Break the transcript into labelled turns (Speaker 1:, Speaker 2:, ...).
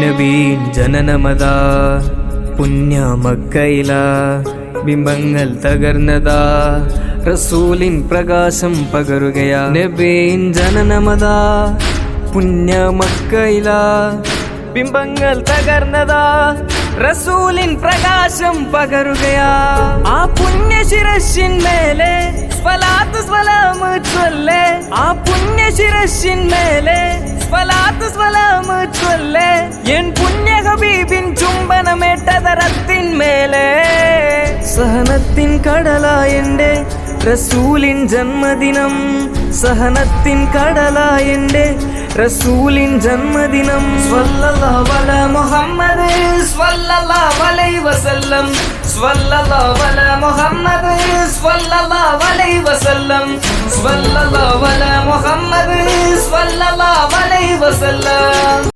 Speaker 1: നബീൻ ജനനമതാ പുണ്യ മക്കയിലാ ബിംബങ്ങൾ തകർന്നതാ റസൂലിൻ പ്രകാശം പകരുകയാ. നബീൻ ജനനമതാ പുണ്യ മക്കയിലാ ബിംബങ്ങൾ തകർന്നതാ റസൂലിൻ പ്രകാശം പകരുകയാ. ആ പുണ്യ ശിരസിന്മേലെ സ്വലാത്ത് സ്വലാമ് ചൊല്ലേ, ആ പുണ്യ ശിരസിന്മേലെ സ്വലാത്ത് സ്വലാമ് ചൊല്ലേ. എൻ പുണ്യ ഹബീബിൻ ചുംബനമേട്ടതരത്തിന്മേലെ സഹനത്തിൻ കടലായെന്റെ റസൂലിൻ ജന്മദിനം, സഹനത്തിൻ കടലായെന്റെ റസൂലിൻ ജന്മദിനം. സ്വല്ലല്ലാഹു അലാ മുഹമ്മദ് സ്വല്ലല്ലാഹു അലൈഹി വസല്ലം, സ്വല്ലല്ലാഹു അലാ മുഹമ്മദ് സ്വല്ലല്ലാഹു അലൈഹി വസല്ലം, സ്വല്ലല്ലാഹു അലാ മുഹമ്മദ് സ്വല്ലല്ലാഹു അലൈഹി വസല്ലം.